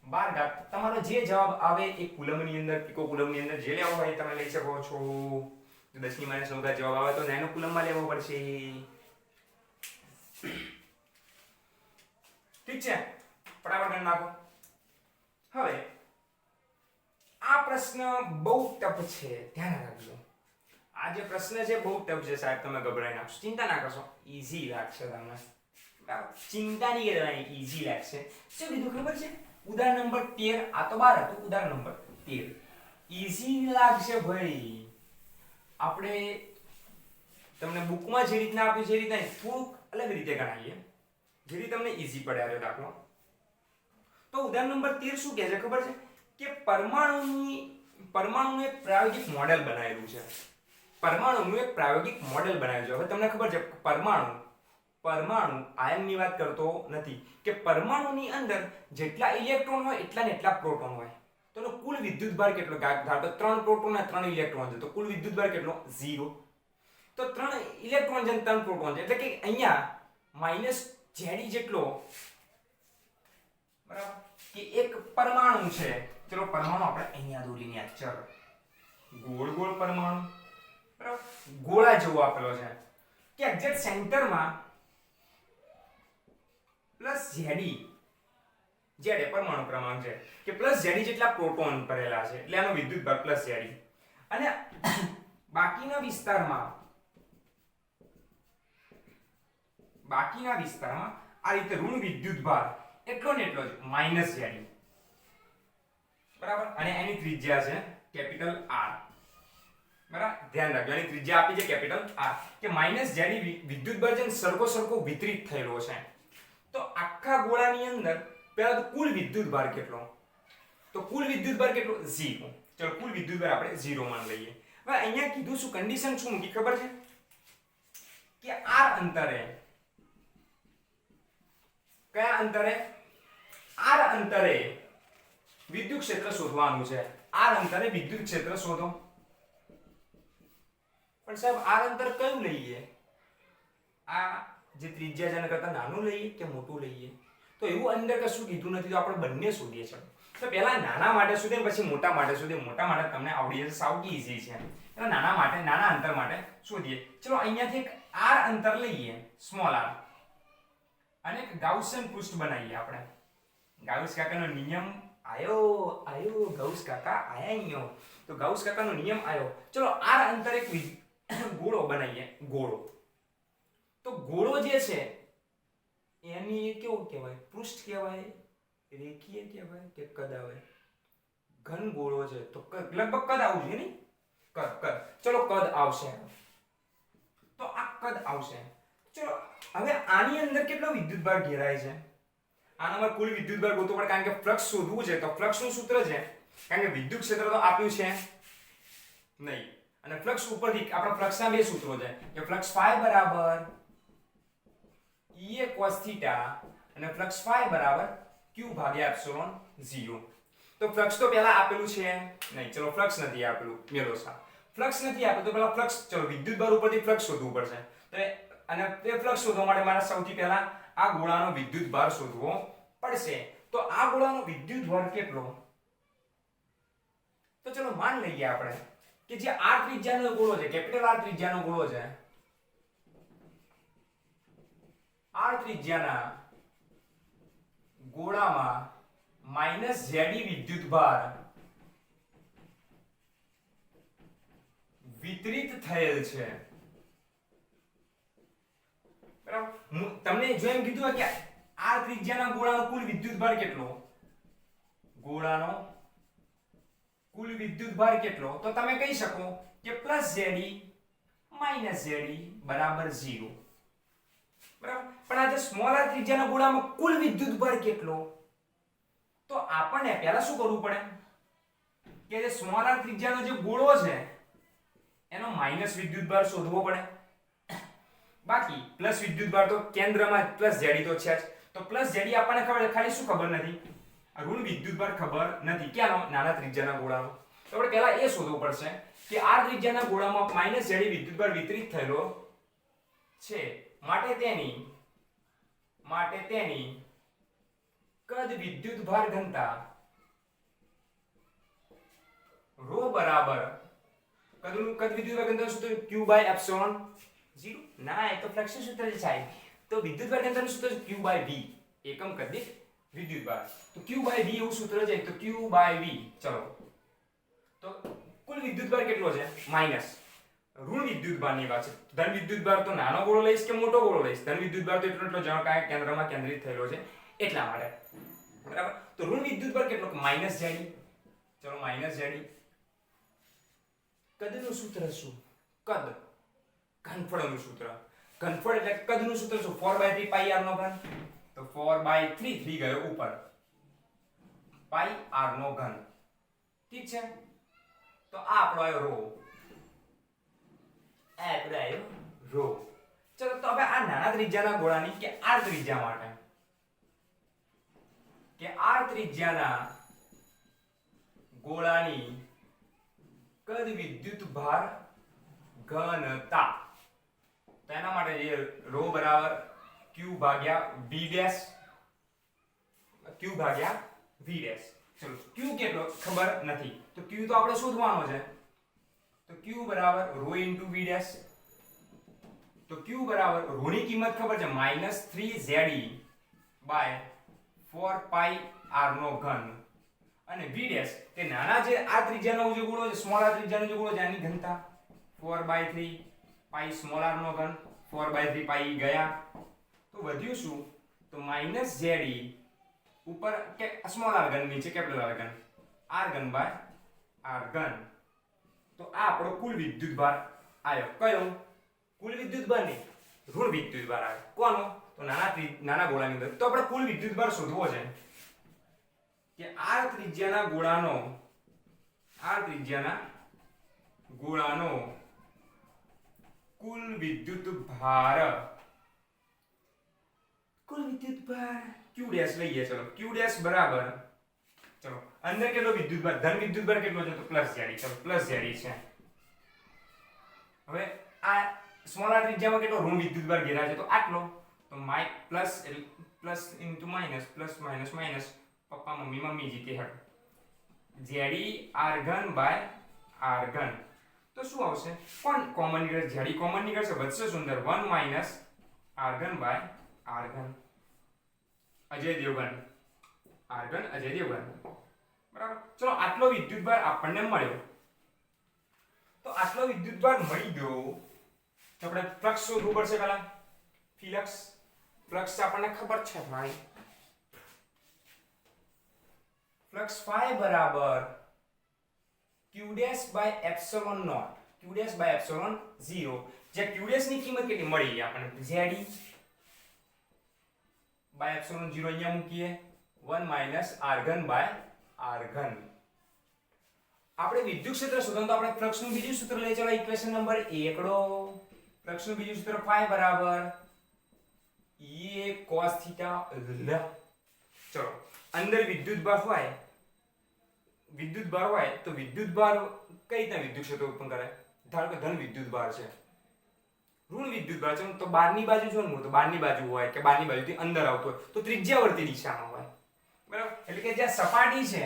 [SPEAKER 1] -12 ઘાત. તમારો જે જવાબ આવે એ કુલમની અંદર, પિકો કુલમની અંદર જે લેવો હોય તમે લઈ શકો છો. 10 ની -9 ઘાત જવાબ આવે તો નેનો કુલમમાં લેવો પડશે. ઠીક છે, ફટાફટ કરી નાખો. હવે આ પ્રશ્ન બહુ ટફ છે, ધ્યાન રાખજો. આ જે પ્રશ્ન છે બહુ ટફ છે સાહેબ, તમે ગભરાઈ નાખશો. ચિંતા ના કરશો, ઈઝી લાગશે તમને. ચિંતા નહીં કરવાની, ઈઝી લાગશે. શું કીધું ખબર છે? ઉદાહરણ નંબર 13. આ તો 12 હતું. ઉદાહરણ નંબર 13 ઈઝી લાગશે ભાઈ. આપણે તમને બુકમાં જે રીતના આપ્યું છે એ રીતના થોડુંક અલગ રીતે ગણાવીએ, જેથી તમને ઈઝી પડે આ દાખલો. તો ઉદાહરણ નંબર 13 શું કહે છે ખબર છે? કે પરમાણુનું એક પ્રાયોગિક મોડેલ બનાવેલું છે. પરમાણુનું એક પ્રાયોગિક મોડેલ બનાવ્યું છે. હવે તમને ખબર છે પરમાણુ આયનની વાત કરતો નથી, કે પરમાણુની અંદર જેટલા ઇલેક્ટ્રોન હોય એટલા ને એટલા પ્રોટોન હોય. તો એનો કુલ વિદ્યુતભાર કેટલો? ધારો 3 પ્રોટોન અને 3 ઇલેક્ટ્રોન છે, તો કુલ વિદ્યુતભાર કેટલો? 0. તો 3 ઇલેક્ટ્રોન છે અને 3 પ્રોટોન છે, એટલે કે અહીંયા -Zd જેટલો, બરાબર, કે એક પરમાણુ છે. ચલો પરમાણુ આપણે અહીંયા દોરીને આ ચલો ગોળ પરમાણુ, બરાબર, ગોળા જેવો આપેલો છે કે એક્ઝેક્ટ સેન્ટરમાં પ્લસ ઝેડી, ઝેડ એ પરમાણુ ક્રમાંક છે કે પ્લસ ઝેડી જેટલા પ્રોટોન ભરેલા છે એટલે આનો વિદ્યુતભાર પ્લસ ઝેડી. અને બાકીના વિસ્તારમાં આ રીતે ઋણ વિદ્યુતભાર એટલો ને એટલો જ માઈનસ ઝેડી. બરાબર. અને એની ત્રિજ્યા છે કેપિટલ આર. બરાબર, ધ્યાન રાખજો એની ત્રિજ્યા આપી છે કેપિટલ આર કે માઈનસ ઝેડી વિદ્યુતભાર છે સરખો વિતરિત થયેલો છે. તો આખા ગોળાની અંદર પહેલા તો કુલ વિદ્યુતભાર કેટલો? તો કુલ વિદ્યુતભાર કેટલો? 0. ચલો કુલ વિદ્યુતભાર આપણે 0 માન લઈએ. હવે અહીંયા કીધું શું, કન્ડિશન શું મૂકી ખબર છે કે r અંતરે, કયા અંતરે? r અંતરે વિદ્યુત ક્ષેત્ર શોધવાનું છે. r અંતરે વિદ્યુત ક્ષેત્ર શોધો. પણ સાહેબ r અંતર કયું લઈએ? આ જે ત્રિજ્યા જેના કરતા નાનું લઈએ કે મોટું લઈએ? તો એવું અંદર કશું કીધું નથી, તો આપણે બંને શોધીએ છીએ. તો પહેલા નાના માટે શોધીએ પછી મોટા માટે શોધીએ. મોટા માટે તમને આવડી જશે, સાવ ઈઝી છે. એટલે નાના અંતર માટે શોધીએ. ચલો અહીંયાથી એક r અંતર લઈએ, સ્મોલ r, અને એક ગાઉસિયન પૃષ્ઠ બનાવીએ આપણે. ગાઉસ કાકાનો નિયમ આયો ગાઉસ કાકા આયા અહીંયા. તો ગાઉસ કાકાનો નિયમ આયો. ચલો r અંતર એક ગોળો બનાવીએ. ગોળો, તો ગોળો જે છે એની કેવું કહેવાય? પૃષ્ઠ કહેવાય, રેખીય કહેવાય કે કદ આવે? ઘન ગોળો છે તો લગભગ કદ આવવું જોઈએ ને? કદ. ચલો કદ આવશે. તો આ કદ આવશે. ચલો હવે આની અંદર કેટલો વિદ્યુતભાર ઘેરાય છે? આનામાં કુલ વિદ્યુતભાર ગોતવો પડે, કારણ કે ફ્લક્સ શોધવું છે. તો ફ્લક્સ નું સૂત્ર છે, કારણ કે વિદ્યુત ક્ષેત્ર તો આપ્યું છે નહીં, અને ફ્લક્સ ઉપરથી આપણા ફ્લક્સના બે સૂત્રો છે કે ફ્લક્સ phi બરાબર E cos θ અને ફ્લક્સ phi બરાબર q ભાગ્યા એપ્સિલોન 0. તો ફ્લક્સ તો પહેલા આપેલું છે નહીં. ચલો ફ્લક્સ નથી આપેલું, મેલોસા ફ્લક્સ નથી આપેલું, તો પહેલા ફ્લક્સ, ચલો વિદ્યુતભાર ઉપરથી ફ્લક્સ શોધવું પડશે. તો અને તે ફ્લક્સ શોધવા માટે મારે સૌથી પહેલા આ ગોળાનો વિદ્યુતભાર શોધવો પડશે. તો આ ગોળાનો વિદ્યુતભાર કેટલો? તો ચલો માન લઈએ આપણે કે જે r ત્રિજ્યાનો ગોળો છે, કેપિટલ R ત્રિજ્યાનો ગોળો છે, r ત્રિજ્યાના ગોળામાં માઈનસ ઝેડી વિદ્યુતભાર વિતરિત થયેલ છે. બરાબર. તમને જો એમ કીધું હોય કે r ત્રિજ્યાના ગોળાનો કુલ વિદ્યુતભાર કેટલો, ગોળાનો કુલ વિદ્યુતભાર કેટલો, તો તમે કહી શકો કે પ્લસ ઝેડી માઈનસ ઝેડી બરાબર 0. બરાબર. પણ આ જે સ્મોલ r ત્રિજ્યાના ગોળામાં કુલ વિદ્યુતભાર કેટલો? તો આપણને પહેલા શું કરવું પડે કે જે સ્મોલ r ત્રિજ્યાનો જે ગોળો છે એનો માઈનસ વિદ્યુતભાર શોધવો પડે. બાકી પ્લસ વિદ્યુતભાર તો કેન્દ્રમાં પ્લસ ઝેડી તો છે જ. તો પ્લસ ઝેડી આપણને ખબર છે, ખાલી શું ખબર નથી? ઋણ વિદ્યુતભાર ખબર નથી. ક્યાંનો? નાના ત્રિજ્યાના ગોળાનો. તો આપણે પહેલા એ શોધવું પડશે કે r ત્રિજ્યાના ગોળામાં માઈનસ ઝેડી વિદ્યુતભાર વિતરિત થયેલો છે, માટે તેની કદ વિદ્યુતભાર ઘનતા ρ બરાબર કદ વિદ્યુતભાર ઘનતા સૂત્ર q બાય એપ્સિલોન 0. ના, એ તો ફ્લક્સ સૂત્ર છે સાહેબ. તો વિદ્યુતભાર ઘનતાનું સૂત્ર છે q બાય v, એકમ કદ દીઠ વિદ્યુતભાર. તો q બાય v એવું સૂત્ર છે. તો q બાય v. ચલો તો કુલ વિદ્યુતભાર કેટલો છે? માઈનસ ઋણ વિદ્યુતભારની વાત છે. ધન વિદ્યુતભાર તો નાનો ગોળો લઈશ કે મોટો ગોળો લઈશ? ધન વિદ્યુતભાર તો એટલો જણ કાંઈ કેન્દ્રમાં કેન્દ્રિત થયેલો છે એટલા માટે. બરાબર. તો ઋણ વિદ્યુતભાર કેટલો? માઈનસ ઝેડી. ચલો માઈનસ ઝેડી. કદનું સૂત્ર શું? કદ ઘનફળનું સૂત્ર. ઘનફળ એટલે કદનું સૂત્ર શું? 4/3 પાઈ r નો ઘન. તો 4/3, 3 ગયો ઉપર, પાઈ r નો ઘન. ઠીક છે. તો આ આપણો આવ્યો ρ. ચલો તો હવે આ નાના ત્રિજ્યાના ગોળાની કે r ત્રિજ્યા માટે કે r ત્રિજ્યાના ગોળાની કદ વિદ્યુતભાર ઘનતા, તો એના માટે જે ρ બરાબર q ભાગ્યા v ડેશ, q ભાગ્યા v ડેશ. ચલો q કેટલો ખબર નથી, તો q તો આપણે શોધવાનો છે. તો q બરાબર ρ * v ડેશ. તો q બરાબર ρ ની કિંમત ખબર છે -3 ZE બાય 4 પાઈ r નો ઘન અને v ડેશ કે નાના જે આ ત્રિજ્યાનો જે ગોળો છે સ્મોલ r ત્રિજ્યાનો જે ગોળો છે આની ઘનતા 4/3 પાઈ સ્મોલ r નો ઘન 4/3 પાઈ ગયા તો વધ્યું શું તો માઈનસ ZE ઉપર કે સ્મોલ r ઘન નીચે કેપિટલ r ઘન r ઘન બાય r ઘન તો આ આપણો કુલ વિદ્યુતભાર આવ્યો કયો કુલ વિદ્યુતભાર નહીં ઋણ વિદ્યુતભાર આવ્યો કોનો તો નાના ગોળાની અંદર તો આપણે કુલ વિદ્યુતભાર શોધવો છે કે r ત્રિજ્યાના ગોળાનો કુલ વિદ્યુતભાર q ડેશ લઈએ ચલો q ડેશ બરાબર ચલો અંદર કેટલો વિદ્યુતભાર ધન વિદ્યુતભાર કેટલો છે તો પ્લસ ZE ચલો પ્લસ ZE છે હવે આ સ્મોલ r ત્રિજ્યામાં કેટલો ઋણ વિદ્યુતભાર ઘેરાય છે તો આટલો તો પ્લસ એટલે plus into minus plus minus minus પપ્પા મમ્મી મમ્મી જીતે હટ ZE r ઘન બાય r ઘન તો શું આવશે કોણ કોમન નીકળે ZE કોમન નીકળશે વધશે સુંદર 1 માઈનસ r ઘન બાય r ઘન અજય દેવગન r ઘન અજય દેવગન બરાબર ચલો આટલો વિદ્યુતભાર આપણને મળ્યો તો આટલો વિદ્યુતભાર મળી ગયો તો આપણે ફ્લક્સ શોધવું પડશે પહેલા ફ્લક્સ આપણને ખબર છે ભાઈ ફ્લક્સ phi બરાબર q dash by epsilon nought q dash by epsilon 0 જે q ડેશ ની કિંમત કેટલી મળી આપણને ZE બાય એપ્સિલોન 0 અહીંયા મૂકીએ 1 માઈનસ r ઘન બાય r ઘન આપણે વિદ્યુત ક્ષેત્ર શોધવાનું તો આપણે ફ્લક્સ નું બીજું સૂત્ર લઈ ચાલો ઇક્વેશન નંબર 1 નો ફ્લક્સ નું બીજું સૂત્ર phi બરાબર E cos થીટા l ચલો અંદર વિદ્યુતભાર હોય તો વિદ્યુતભાર કઈ રીતના વિદ્યુત ક્ષેત્ર ઉત્પન્ન કરે ધારો કે ધન વિદ્યુતભાર છે ઋણ વિદ્યુતભાર છે તો બહારની બાજુ જો ને તો બહારની બાજુ હોય કે બહારની બાજુથી અંદર આવતો હોય તો ત્રિજ્યાવર્તી દિશામાં હોય બરાબર એટલે કે જ્યાં સપાટી છે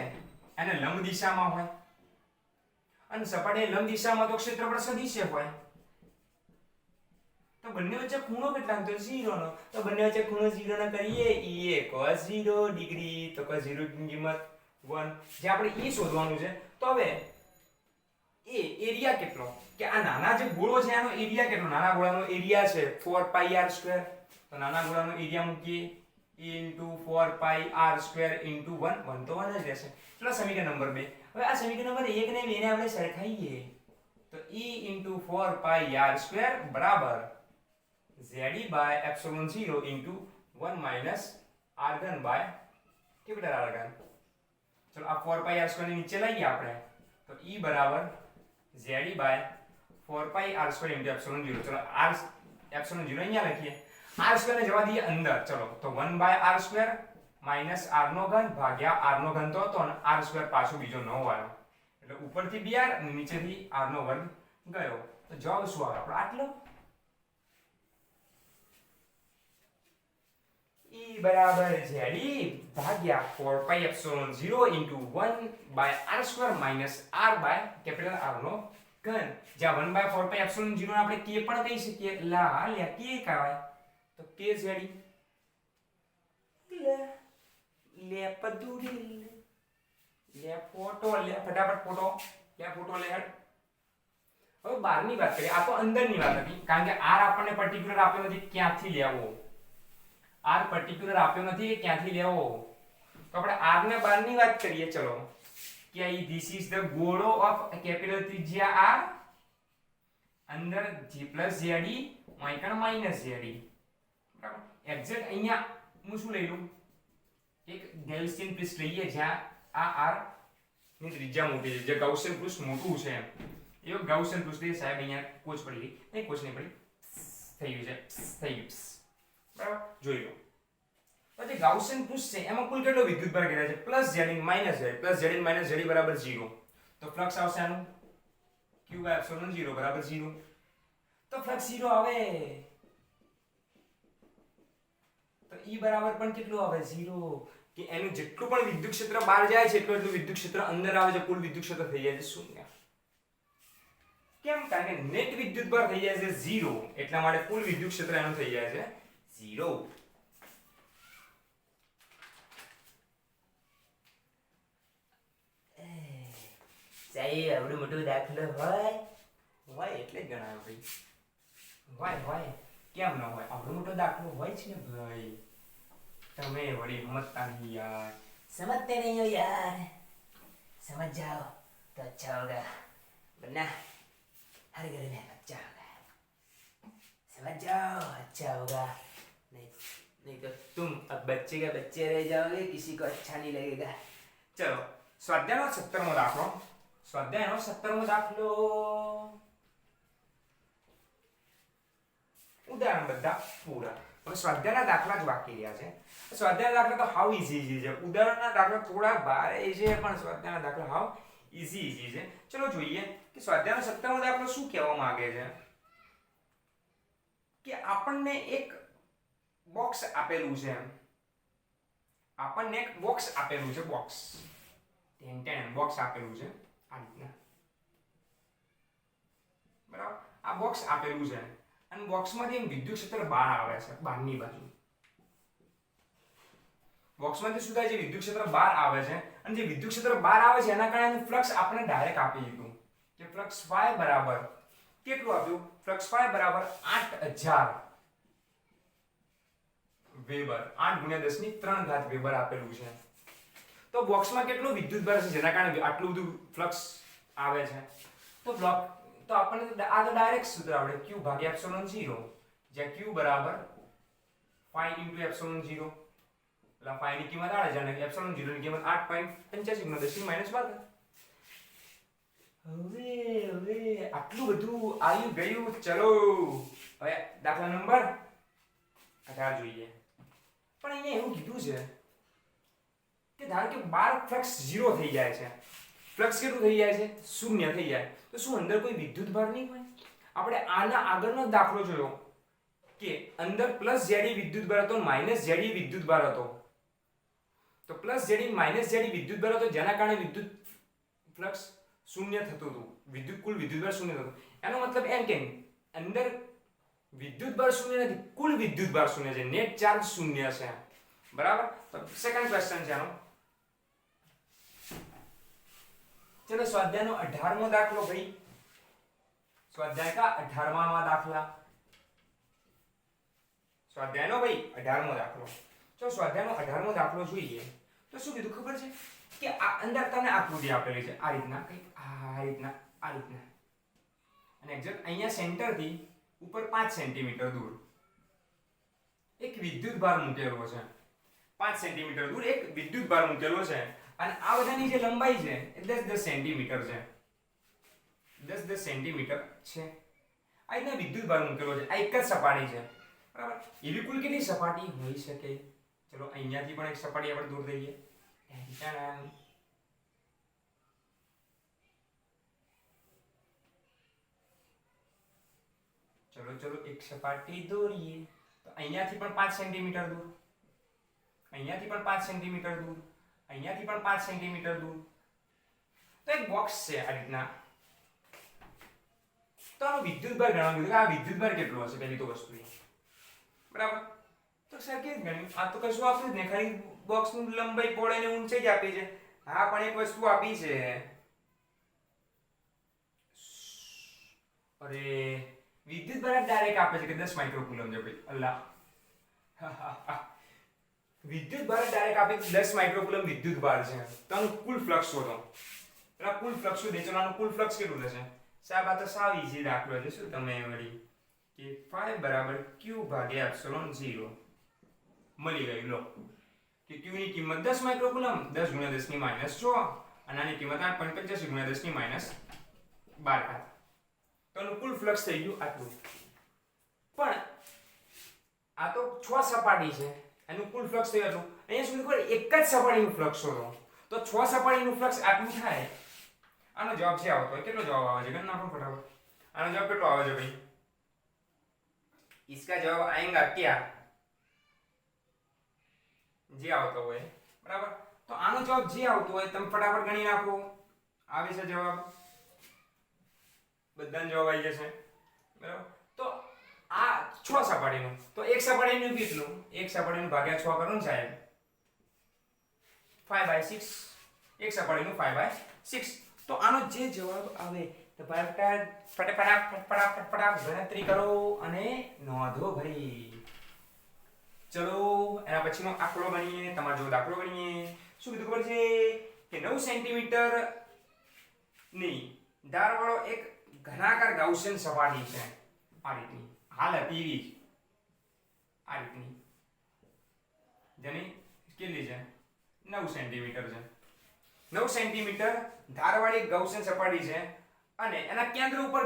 [SPEAKER 1] એને લંબ દિશામાં હોય અને સપાટી લંબ દિશામાં તો ક્ષેત્રફળ સદિશ્ય હોય તો બંને વચ્ચે ખૂણો કેટલાનો તો 0 નો તો બંને વચ્ચે ખૂણો 0 નો કરીએ E cos 0 ડિગ્રી તો cos 0 ની કિંમત 1 જે આપણે E શોધવાનું છે તો હવે એરિયા કેટલો કે આ નાના જે ગોળો છે આનો એરિયા કેટલો નાના ગોળાનો એરિયા છે 4 પાઈ r2 તો નાના ગોળાનો એરિયા મૂકીએ E 4 પાઈ r2 1 1 તો 1 જ રહેશે ચલો સમીકરણ નંબર 2 હવે આ સમીકરણ નંબર 1 ને 2 ને આપણે સરખાઈએ તો E 4 પાઈ r2 બરાબર ZE by epsilon 0 into 1 minus r घन by कैपिटल r घन चलो अब 4 pi r square ने नीचे लाइए आपने तो E बराबर ZE by 4 pi r square into epsilon 0 चलो r epsilon 0 यहाँ लिखिए r square ने जवा दिए अंदर चलो तो 1 by r square minus r નો ઘન ભાગ્યા r નો ઘન તો હતો ને r square પાછો બીજો ન આવ્યો એટલે ઉપરથી 2r અને નીચેથી r નો વર્ગ ગયો તો જવાબ શું આવે આપણો આટલો E बराबर ZE Bhagya 4 pi epsilon 0 into 1 by r square minus r by capital R નો ઘન જ્યાં 1 by 4 pi epsilon 0 ને આપણે k પણ કહી શકીએ લા લે k કહેવાય તો k ZE લે પદુડી લે ફોટો લે ફટાફટ ફોટો લે હેડ હવે બહારની વાત કરીએ આ તો અંદરની વાત હતી કારણ કે r આપણને પર્ટિક્યુલર આપ્યો નથી ક્યાંથી લેવો r પર્ટિક્યુલર આપ્યો નથી કે ક્યાંથી લેવો તો આપણે r ને બહારની વાત કરીએ ચલો કે this is the ગોળો ઓફ કેપિટલ ત્રિજ્યા r અંદર g ZE માઈકણ માઈનસ ZE બરાબર એક્ઝેક્ટ અહીંયા હું શું લઈ લઉં એક ગેલ્સિયન પૃષ્ઠ લઈએ જ્યાં આ r ની ત્રિજ્યા મોટી છે જે ગાઉસિયન પૃષ્ઠ મોટું છે એ ગાઉસિયન પૃષ્ઠ સાહેબ અહીંયા કોચ પડી ગઈ નહીં કોચ નહીં પડી થઈ ગયું બરાબર જોઈ લો પછી ગાઉસિયન પૃષ્ઠ છે એમાં કુલ કેટલો વિદ્યુતભાર ઘેરાય છે plus ZE minus ZE plus ZE minus ZE બરાબર 0 તો ફ્લક્સ આવશે આનું q બાય એપ્સિલોન 0 બરાબર 0 તો ફ્લક્સ 0 આવે તો E બરાબર પણ કેટલું આવે 0 કે એનું જેટલું પણ વિદ્યુત ક્ષેત્ર બહાર જાય છે એટલું વિદ્યુત ક્ષેત્ર અંદર આવે છે કુલ વિદ્યુત ક્ષેત્ર થઈ જાય છે 0 કેમ કારણ કે નેટ વિદ્યુતભાર થઈ જાય છે 0 એટલા માટે કુલ વિદ્યુત ક્ષેત્ર એનું થઈ જાય છે 0 સાહેબ આવડું મોટું દાખલો હોય એટલે જ ગણાયો ભાઈ હોય કેમ ન હોય આવડો મોટો દાખલો હોય છે ને ભાઈ તમે વળી સમજતા નહીં યાર समझते नहीं हो यार समझ जाओ तो अच्छा होगा वरना हर घर में अच्छा होगा समझ जाओ अच्छा होगा नहीं तो तुम अब बच्चे के बच्चे रह जाओगे किसी को अच्छा नहीं लगेगा चलो स्वाध्यायનો 17મો દાખલો ઉદાહરણ બધા પૂરા હવે સ્વાધ્યાયના દાખલા જ બાકી રહ્યા છે સ્વાધ્યાયના દાખલા તો હાવ ઈઝી છે ઉદાહરણના દાખલા થોડા ભારે છે પણ સ્વાધ્યાયના દાખલા હાવ ઈઝી છે ચલો જોઈએ કે સ્વાધ્યાયનો 17મો દાખલો શું કહેવા માંગે છે કે આપણને એક બોક્સ આપેલું છે બોક્સ આપેલું છે આ રીતના બરાબર આ બોક્સ આપેલું છે અને બોક્સમાંથી એક વિદ્યુત ક્ષેત્ર બહાર આવે છે બહારની બાજુ બોક્સમાંથી શું થાય છે વિદ્યુત ક્ષેત્ર બહાર આવે છે અને જે વિદ્યુત ક્ષેત્ર બહાર આવે છે એના કારણે ફ્લક્સ આપણે ડાયરેક્ટ આપી દીધું કે ફ્લક્સ phi બરાબર કેટલું આપ્યું ફ્લક્સ phi બરાબર 8000 વેબર 8 × 10³ વેબર આપેલું છે તો બોક્સમાં કેટલું વિદ્યુત ભાર છે જેના કારણે આટલું બધું ફ્લક્સ આવે છે તો આપણને આ તો ડાયરેક્ટ સૂત્ર આવડે q ભાગ્યા એપ્સિલોન 0 જ્યાં q બરાબર phi × એપ્સિલોન 0 એટલે phi ની કિંમત આવે છે અને એપ્સિલોન 0 ની કિંમત 8.85 હવે આટલું બધું આવ્યું ગયું ચલો હવે દાખલા નંબર 18 જોઈએ પણ અહીંયા એવું કીધું છે કે ધારો કે 12 ફ્લક્સ 0 થઈ જાય છે ફ્લક્સ કેટલું થઈ જાય છે 0 થઈ જાય તો શું અંદર કોઈ વિદ્યુત ભાર નહીં હોય આપણે આના આગળનો દાખલો જોયો કે અંદર પ્લસ જેડી વિદ્યુત ભાર હતો માઈનસ જેડી વિદ્યુત ભાર હતો તો પ્લસ જેડી માઈનસ જેડી વિદ્યુત ભાર હતો જેના કારણે વિદ્યુત ફ્લક્સ 0 થતું હતું કુલ વિદ્યુત ભાર 0 થતું એનો મતલબ એમ કે અંદર વિદ્યુત ભાર 0 નથી કુલ વિદ્યુત ભાર 0 છે નેટ ચાર્જ 0 છે બરાબર તો સેકન્ડ ક્વેશ્ચન છે આનો चलो स्वाध्याय नो 18मो दाखलो भाई स्वाध्याय का 18वां दाखला स्वाध्याय नो भाई 18मो दाखलो चलो स्वाध्याय नो 18मो दाखलो જોઈએ તો શું કીધું ખબર છે કે આ અંદર તને આકૃતિ આપેલી છે આ રીતના કઈ આ રીતના અને એક્ઝેક્ટ અહીંયા સેન્ટર થી ઉપર 5 સેન્ટીમીટર દૂર એક વિદ્યુત ભાર મૂકેલો છે 5 સેન્ટીમીટર દૂર એક વિદ્યુત ભાર મૂકેલો છે અને આ બધાની જે લંબાઈ છે એ 10 સેન્ટીમીટર છે 10 સેન્ટીમીટર છે આ રીતના વિદ્યુત ભાર મૂકેલો છે આ એક જ સપાટી છે બરાબર એવી કુલ કેટલી સપાટી હોઈ શકે ચલો અહીંયાથી પણ એક સપાટી આપણે દૂર દઈએ ચલો એક સપાટી દોરીએ તો અહીંયાથી પણ 5 સેન્ટીમીટર દૂર અહીંયાથી પણ 5 સેન્ટીમીટર દૂર અહીંયાથી પણ 5 સેન્ટીમીટર દૂર તો એક બોક્સ છે આ રીતના તો આનો વિદ્યુત ભાર ગણવાનું કે આ વિદ્યુત ભાર કેટલો હશે પહેલી તો વસ્તુ બરાબર તો સર કે ગણ્યું આ તો કશું આપ્યું જ નહીં ખાલી બોક્સની લંબાઈ પહોળાઈ ને ઊંચાઈ જ આપી છે હા પણ એક વસ્તુ આપી છે અરે વિદ્યુત ભાર ડાયરેક્ટ આપે છે કે 10 માઇક્રોકુલમ છે ભાઈ અલ્લાહ વિદ્યુત ભાર ડાયરેક્ટ આપે 10 માઇક્રોકુલમ વિદ્યુત ભાર છે તો આનું કુલ ફ્લક્સ શોધો એટલે કુલ ફ્લક્સ શોધે ચલો આનું કુલ ફ્લક્સ કેટલું થશે સાહેબ આ તો સાવ ઈઝી દાખલો છે શું તમે વળી કે phi બરાબર q ભાગ્યા એપ્સિલોન 0 મળી ગયું લો કે q ની કિંમત 10 માઇક્રોકુલમ 10 × 10⁻6 અને આની કિંમત 8.85 × 10⁻12 તો આનું કુલ ફ્લક્સ થઈ ગયું આટલું પણ આ તો 6 સપાટી છે એનું કુલ ફ્લક્સ થયું આટલું અહીંયા સુધી કોઈ એક જ સપાટીનું ફ્લક્સ શોધો તો 6 સપાટીનું ફ્લક્સ આટલું થાય આનો જવાબ છે આવતો હોય કેટલો જવાબ આવે છે ગણ નાખો ફટાફટ આનો જવાબ કેટલો આવે છે ભાઈ इसका जवाब आएगा क्या જે આવતો હોય બરાબર તો આનો જવાબ જે આવતો હોય તમે ફટાફટ ગણી નાખો આવે છે જવાબ બધાનો જવાબ આવી જશે બરાબર તો આ 6 સપાટીનું તો એક સપાટીનું કેટલું એક સપાટીનું ભાગ્યા 6 કરો ને સાહેબ 5/6 એક સપાટીનું 5/6 તો આનો જે જવાબ આવે તો ફટાફટ ગણતરી કરો અને નોંધો ભાઈ. ચલો એના પછીનો આંકડો ગણીએ. તમારો જો દાખલો ગણીએ. શું કીધું ખબર છે કે 9 સેન્ટીમીટર ની ધારવાળો એક ઘનાકાર ગાઉસિયન સપાટી છે. આ રીતની હાલ હતી એવી આ રીતની જેની કેટલી છે 9 સેન્ટીમીટર છે. 9 સેન્ટીમીટર ધારવાળી ગાઉસિયન સપાટી છે અને એના કેન્દ્ર ઉપર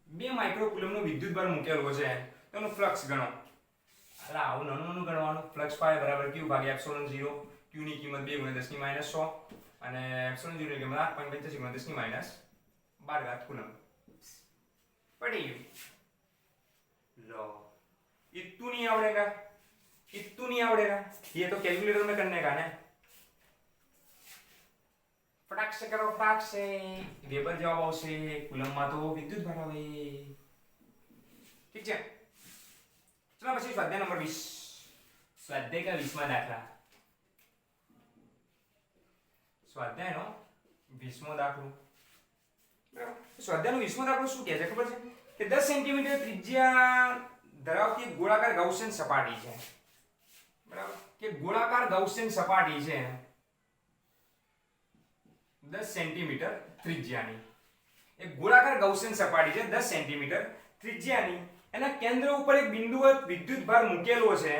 [SPEAKER 1] 2 માઇક્રોકુલમનો વિદ્યુતભાર મૂકેલો છે. તેનો ફ્લક્સ ગણો. એટલે આવું નાનું ગણવાનું. ફ્લક્સ પાય બરાબર q ભાગ્યા એપ્સિલોન 0. q ની કિંમત 2 × 10 ની -100 અને એપ્સિલોન 0 ની કિંમત 8.85 × 10 ની -12 કુલમ. પડી ગયું. लो इतू नहीं आवड़ेगा ये तो कैलकुलेटर में करने का है. फटाक से करो फटाक से. वेबर जवाब આવશે. કુલમમાં તો વિદ્યુત ભાર આવે. ઠીક છે. ચલો પછી સ્વાધ્યાય નંબર 20. સ્વાધ્યાય का 20માં દાખલા. સ્વાધ્યાયનો 20મો દાખલો. બરાબર. સ્વાધ્યાયનો 20મો દાખલો શું કહે છે ખબર છે કે 10 સેન્ટીમીટર ત્રિજ્યા ધરાવતી ગોળાકાર ગાઉસિયન સપાટી છે. બરાબર. કે ગોળાકાર ગાઉસિયન સપાટી છે 10 સેન્ટીમીટર ત્રિજ્યાની. એક ગોળાકાર ગાઉસિયન સપાટી છે 10 સેન્ટીમીટર ત્રિજ્યાની. એના કેન્દ્ર ઉપર એક બિંદુવત વિદ્યુતભાર મૂકેલો છે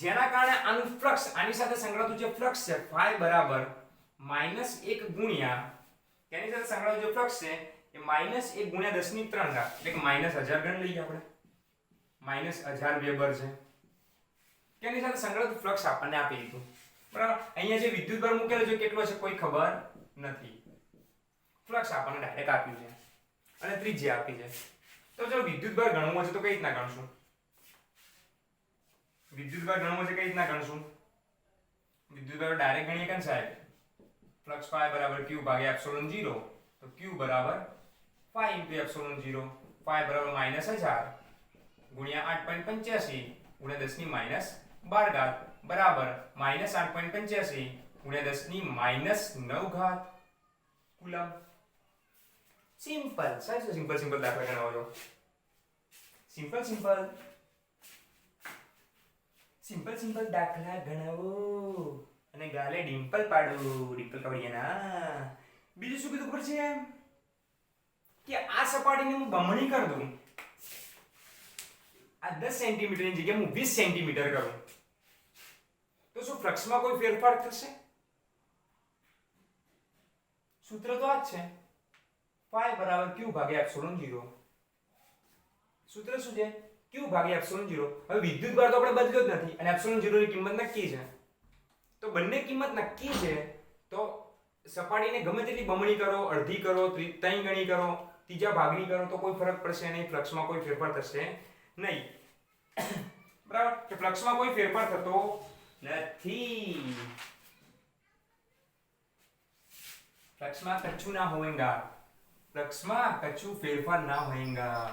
[SPEAKER 1] જેના કારણે આનું ફ્લક્સ આની સાથે સંકળાતું જે ફ્લક્સ છે phi બરાબર -1 ગુણ્યા તેની સાથે સંકળાતું જે ફ્લક્સ છે એ -1 ગુણ્યા 10 ની 3 ઘાત એટલે કે -1000 ગણ લઈએ આપણે. -1000 વેબર છે. તેની સાથે સંકળાતું ફ્લક્સ આપણને આપી દીધું. બરાબર. અહીંયા જે વિદ્યુતભાર મૂકેલો છે કેટલો છે કોઈ ખબર નથી. ફ્લક્સ આપણને ડાયરેક્ટ આપ્યું છે અને ત્રિજ્યા આપી છે. તો જો વિદ્યુતભાર ગણવો છે તો કઈ રીતના ગણશું? વિદ્યુતભાર ડાયરેક્ટ ગણીએ કેમ સાહેબ? ફ્લક્સ phi બરાબર q ભાગ્યા એપ્સિલોન 0. તો q બરાબર phi * એપ્સિલોન 0. phi બરાબર -1000 ગુણ્યા 8.85 ગુણ્યા 10 ની -12 ઘાત બરાબર -8.85 ગુણ્યા 10 ની -9 ઘાત કુલમ. સિમ્પલ. સાહેબ સિમ્પલ દાખલા ગણવા દો. સિમ્પલ દાખલા ગણાવો અને ગાલે ડિમ્પલ પાડો. ડિમ્પલ કવડિયાના. બીજું શું કીધું ખબર છે કે આ સપાટીને હું બમણી કરી દઉં. આ 10 સેન્ટીમીટરની જગ્યાએ હું 20 સેન્ટીમીટર કરું તો શું ફ્લક્સમાં કોઈ ફેરફાર થશે? સૂત્ર તો આ જ છે. phi બરાબર q ભાગ્યા એપ્સિલોન 0. સૂત્ર શું છે? q ભાગ્યા એપ્સિલોન 0. હવે વિદ્યુતભાર તો આપણે બદલ્યો જ નથી અને એપ્સિલોન 0 ની કિંમત નક્કી છે. તો બંને કિંમત નક્કી છે તો સપાટીને ગમે તેટલી બમણી કરો, અડધી કરો, ત્રણ ગણી કરો, ત્રીજા ભાગની કરો તો કોઈ ફરક પડશે નહીં. ફ્લક્સમાં કોઈ ફેરફાર થશે નહીં. બરાબર. કે ફ્લક્સમાં કોઈ ફેરફાર થતો નથી. ફ્લક્સમાં કશું ના હોएगा. ફ્લક્સમાં કશું ફેરફાર ના હોएगा.